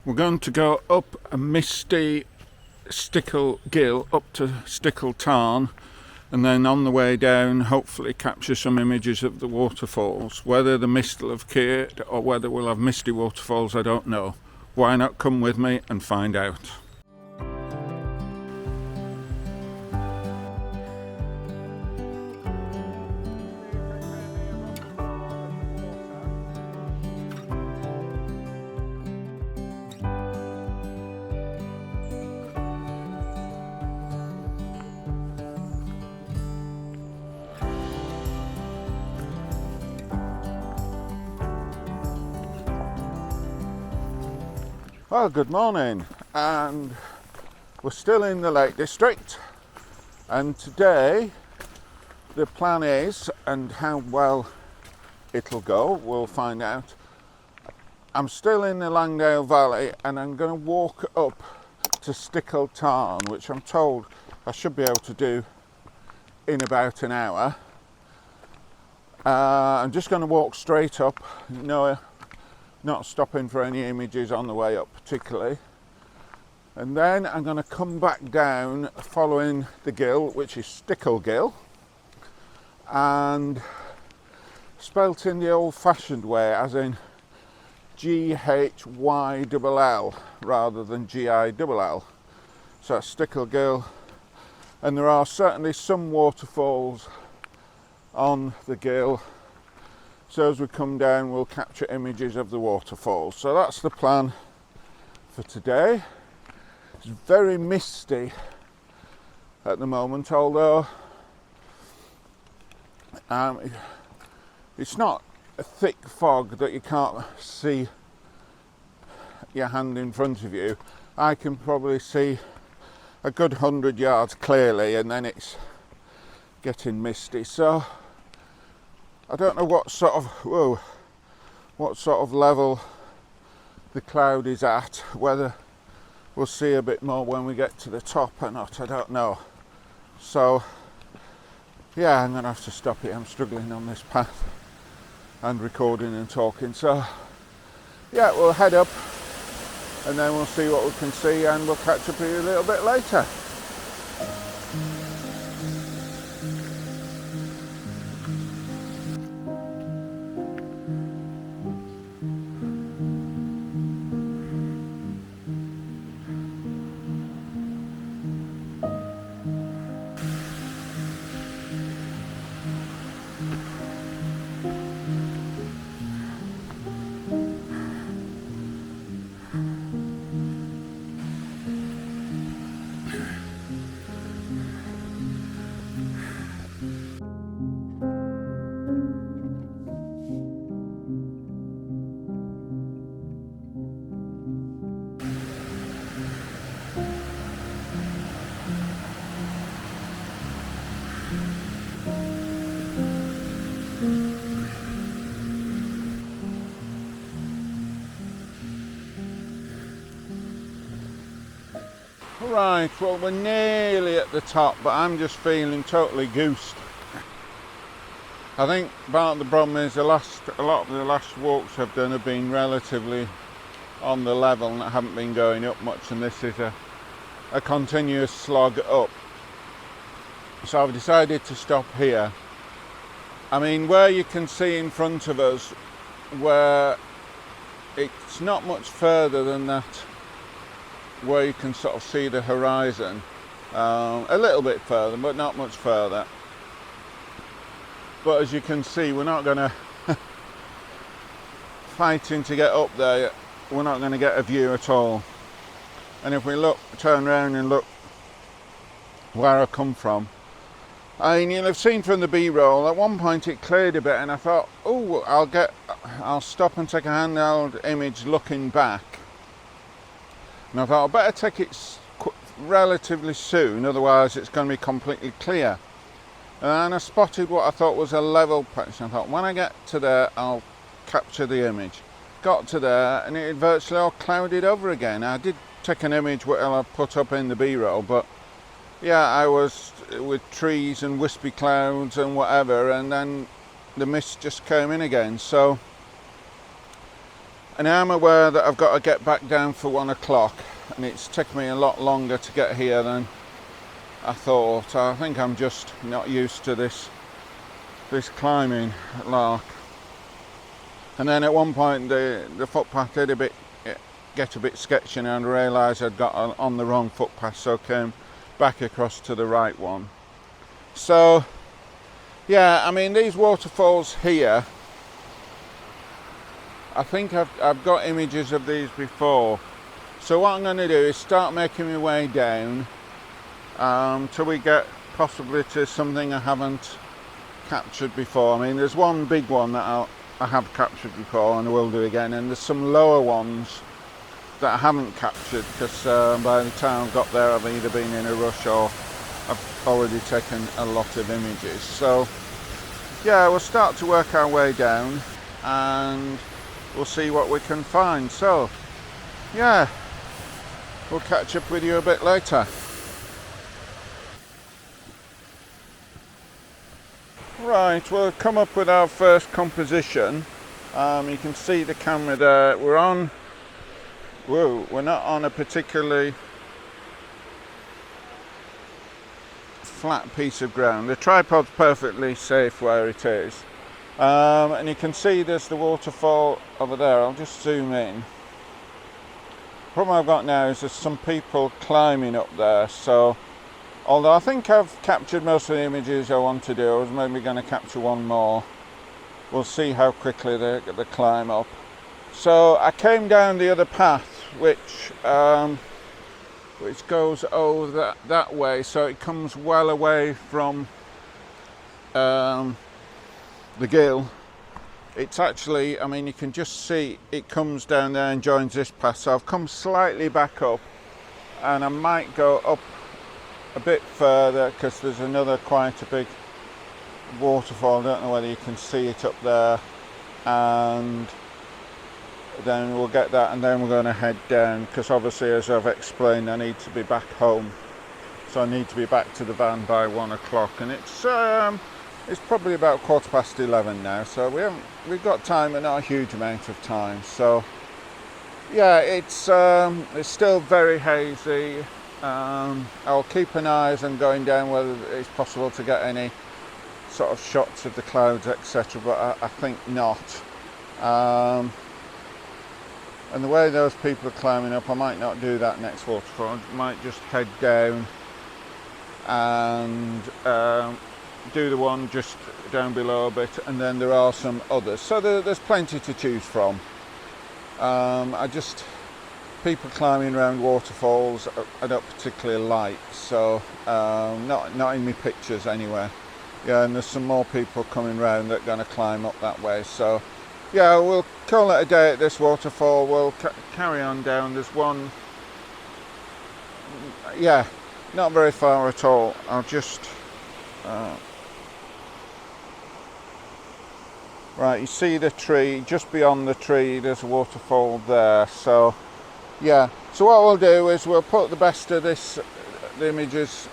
We're going to go up a misty Stickle Ghyll up to Stickle Tarn, and then on the way down hopefully capture some images of the waterfalls. Whether the mist will have cleared or whether we'll have misty waterfalls, I don't know. Why not come with me and find out? Well, good morning, and we're still in the Lake District, and today the plan is, and how well it'll go, we'll find out. I'm still in the Langdale Valley and I'm going to walk up to Stickle Tarn, which I'm told I should be able to do in about an hour. I'm just going to walk straight up, not stopping for any images on the way up particularly, and then I'm going to come back down following the Ghyll, which is Stickle Ghyll, and spelt in the old-fashioned way, as in Ghyll rather than Gill. So that's Stickle Ghyll, and there are certainly some waterfalls on the Ghyll. So as we come down, we'll capture images of the waterfalls. So that's the plan for today. It's very misty at the moment, although it's not a thick fog that you can't see your hand in front of you. I can probably see a good 100 yards clearly, and then it's getting misty. So I don't know what sort of level the cloud is at, whether we'll see a bit more when we get to the top or not, I don't know. So yeah, I'm going to have to stop it. I'm struggling on this path and recording and talking. So yeah, we'll head up and then we'll see what we can see, and we'll catch up with you a little bit later. Right, well, we're nearly at the top, but I'm just feeling totally goosed. I think part of the problem is a lot of the last walks I've done have been relatively on the level and haven't been going up much, and this is a continuous slog up. So I've decided to stop here. I mean, where you can see in front of us, where it's not much further than that, where you can sort of see the horizon, a little bit further, but not much further. But as you can see, we're not going to fighting to get up there. We're not going to get a view at all. And if we turn around and look where I come from, I mean, you'll have seen from the B-roll, at one point it cleared a bit and I thought, oh, I'll stop and take a handheld image looking back. And I thought I'd better take it relatively soon, otherwise it's going to be completely clear. And I spotted what I thought was a level patch, and I thought when I get to there I'll capture the image. Got to there and it had virtually all clouded over again. I did take an image which I put up in the B-roll, but yeah, I was with trees and wispy clouds and whatever, and then the mist just came in again. So And I'm aware that I've got to get back down for 1 o'clock, and it's taken me a lot longer to get here than I thought. I think I'm just not used to this climbing lark. And then at one point the footpath did get a bit sketchy, and I realised I'd got on the wrong footpath, so I came back across to the right one. So yeah, I mean, these waterfalls here, I think I've got images of these before. So what I'm going to do is start making my way down till we get possibly to something I haven't captured before. I mean, there's one big one that I have captured before and I will do again, and there's some lower ones that I haven't captured because by the time I got there I've either been in a rush or I've already taken a lot of images. So yeah, we'll start to work our way down and we'll see what we can find. So yeah, we'll catch up with you a bit later. Right, we'll come up with our first composition. You can see the camera there. We're not on a particularly flat piece of ground. The tripod's perfectly safe where it is. And you can see there's the waterfall over there. I'll just zoom in. The problem I've got now is there's some people climbing up there, so although I think I've captured most of the images I want to do, I was maybe going to capture one more. We'll see how quickly they climb up. So I came down the other path, which goes over that way, so it comes well away from the Ghyll. It's actually, I mean, you can just see it comes down there and joins this path. So I've come slightly back up, and I might go up a bit further because there's another quite a big waterfall. I don't know whether you can see it up there, and then we'll get that, and then we're going to head down because obviously, as I've explained, I need to be back home, so I need to be back to the van by 1 o'clock, and it's probably about 11:15 now, so we've got time, but not a huge amount of time. So yeah, it's still very hazy. I'll keep an eye on going down whether it's possible to get any sort of shots of the clouds, etc., but I think not. And the way those people are climbing up, I might not do that next waterfall. I might just head down and do the one just down below a bit, and then there are some others. So there's plenty to choose from. People climbing around waterfalls I don't particularly like, so not in my pictures anyway. Yeah, and there's some more people coming around that are going to climb up that way. So yeah, we'll call it a day at this waterfall. We'll carry on down. There's one, yeah, not very far at all. I'll just right, you see the tree, just beyond the tree there's a waterfall there. So yeah, so what we'll do is we'll put the best of this, images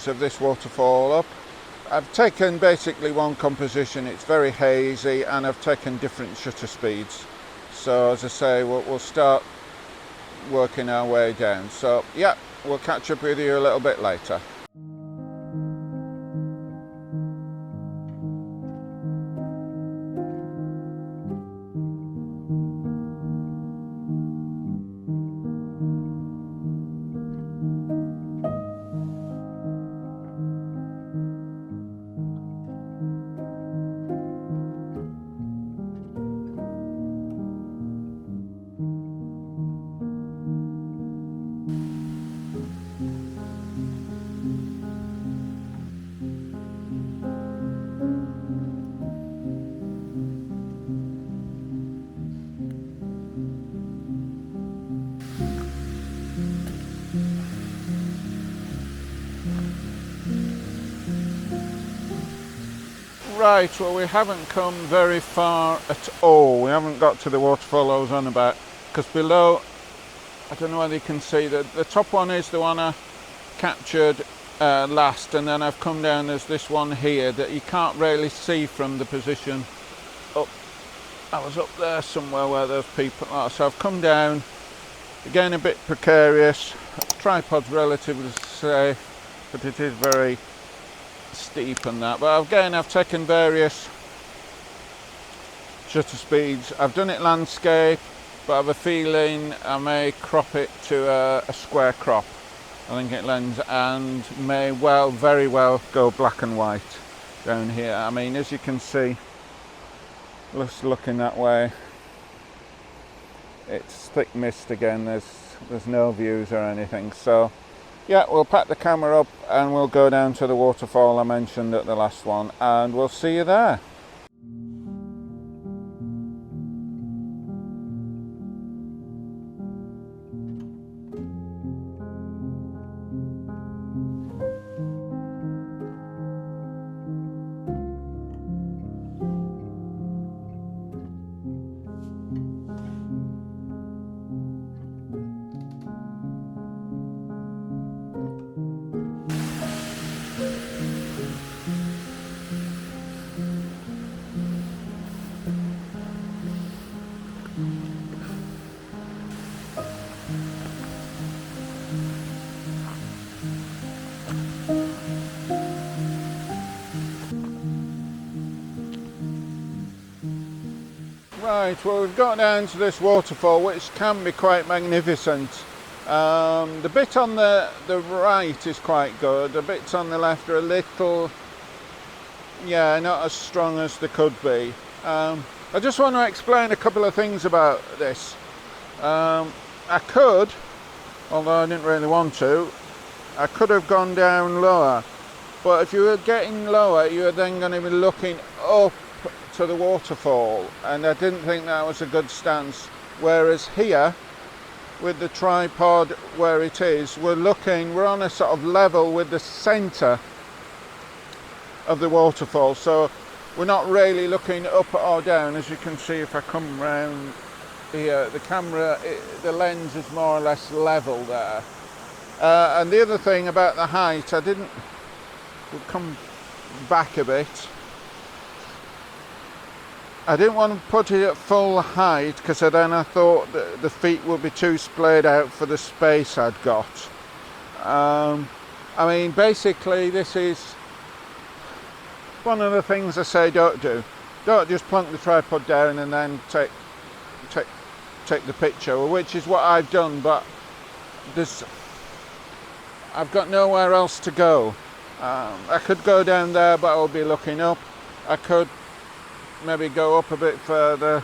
of this waterfall up. I've taken basically one composition. It's very hazy, and I've taken different shutter speeds. So as I say, we'll start working our way down. So yeah, we'll catch up with you a little bit later. Right, well, we haven't come very far at all. We haven't got to the waterfall I was on about, because below, I don't know whether you can see, the top one is the one I captured last, and then I've come down, there's this one here that you can't really see from the position up I was up there somewhere where those people are. So I've come down, again a bit precarious. Tripod's relatively safe, but it is very steep and that. But again, I've taken various shutter speeds. I've done it landscape, but I have a feeling I may crop it to a square crop. I think it lends, and may very well go black and white down here. I mean, as you can see, just looking that way, it's thick mist again. There's no views or anything. So yeah, we'll pack the camera up and we'll go down to the waterfall I mentioned at the last one, and we'll see you there. Right, well, we've got down to this waterfall, which can be quite magnificent. The bit on the right is quite good. The bits on the left are a little, yeah, not as strong as they could be. I just want to explain a couple of things about this. I could, although I didn't really want to, I could have gone down lower. But if you were getting lower, you were then going to be looking up to the waterfall, and I didn't think that was a good stance. Whereas here, with the tripod where it is, we're on a sort of level with the centre of the waterfall, so we're not really looking up or down. As you can see, if I come round here, the camera, the lens is more or less level there. And the other thing about the height, we'll come back a bit. I didn't want to put it at full height, because then I thought that the feet would be too splayed out for the space I'd got. I mean, basically, this is one of the things I say don't do. Don't just plunk the tripod down and then take the picture, which is what I've done, but I've got nowhere else to go. I could go down there, but I'll be looking up. I could maybe go up a bit further.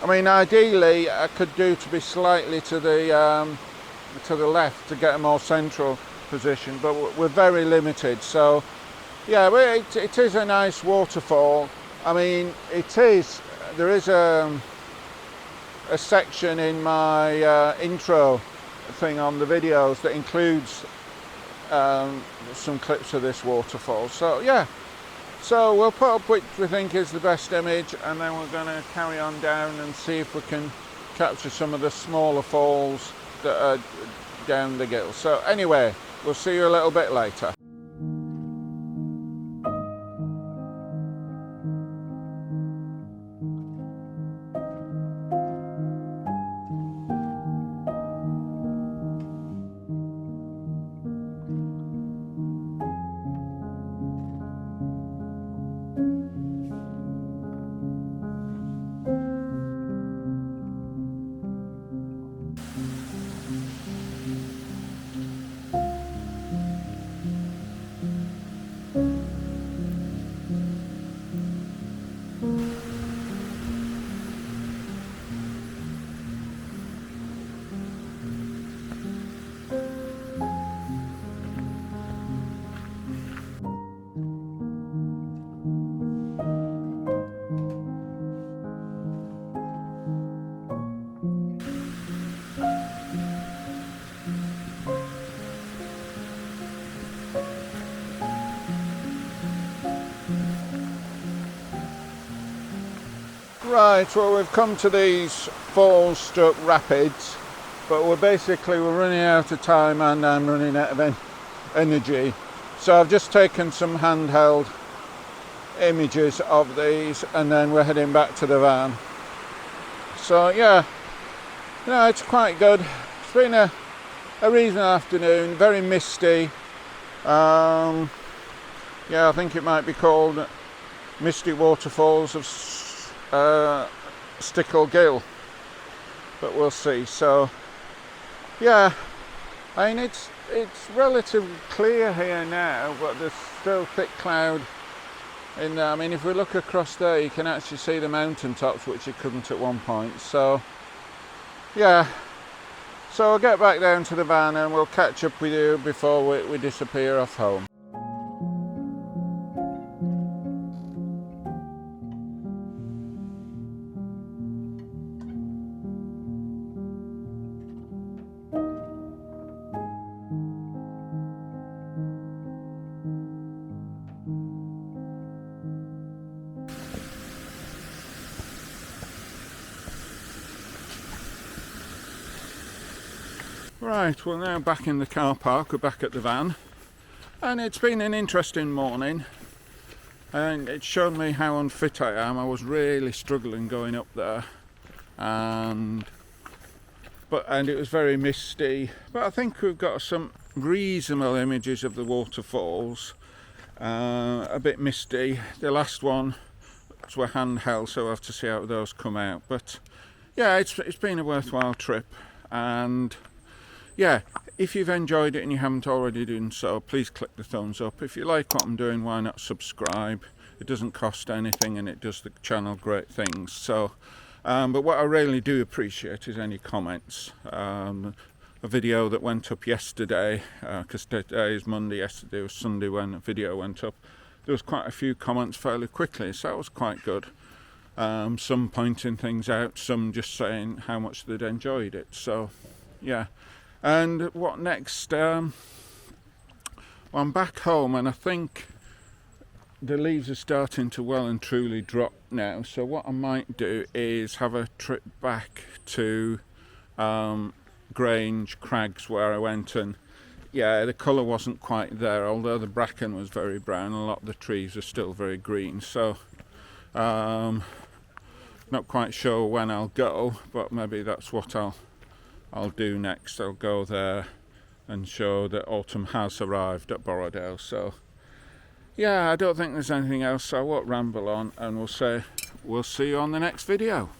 I mean, ideally I could do to be slightly to the left to get a more central position, but we're very limited. So yeah, it is a nice waterfall. I mean, there is a section in my intro thing on the videos that includes some clips of this waterfall. So yeah, so we'll put up which we think is the best image, and then we're going to carry on down and see if we can capture some of the smaller falls that are down the gill. So anyway, we'll see you a little bit later. Right, well, we've come to these falls stroke rapids, but we're running out of time, and I'm running out of energy. So I've just taken some handheld images of these, and then we're heading back to the van. So yeah, no, it's quite good. It's been a reasonable afternoon, very misty. Yeah, I think it might be called Misty Waterfalls of Stickle Ghyll, but we'll see. So yeah, I mean it's relatively clear here now, but there's still thick cloud in there. I mean, if we look across there, you can actually see the mountain tops, which you couldn't at one point. So yeah, so I'll get back down to the van and we'll catch up with you before we disappear off home. Right, well now back in the car park, we're back at the van, and it's been an interesting morning, and it's shown me how unfit I am. I was really struggling going up there, and it was very misty, but I think we've got some reasonable images of the waterfalls. A bit misty. The last one were handheld, so we'll have to see how those come out, but yeah, it's been a worthwhile trip. And yeah, if you've enjoyed it and you haven't already done so, please click the thumbs up. If you like what I'm doing, why not subscribe? It doesn't cost anything and it does the channel great things. So, but what I really do appreciate is any comments. A video that went up yesterday, because today is Monday, yesterday was Sunday when the video went up. There was quite a few comments fairly quickly, so that was quite good. Some pointing things out, some just saying how much they'd enjoyed it. So yeah. And what next? Well, I'm back home and I think the leaves are starting to well and truly drop now. So what I might do is have a trip back to Grange Crags where I went, and yeah, the colour wasn't quite there, although the bracken was very brown. A lot of the trees are still very green. So not quite sure when I'll go, but maybe that's what I'll do next. I'll go there and show that autumn has arrived at Borrowdale. So yeah, I don't think there's anything else, so I won't ramble on, and we'll see you on the next video.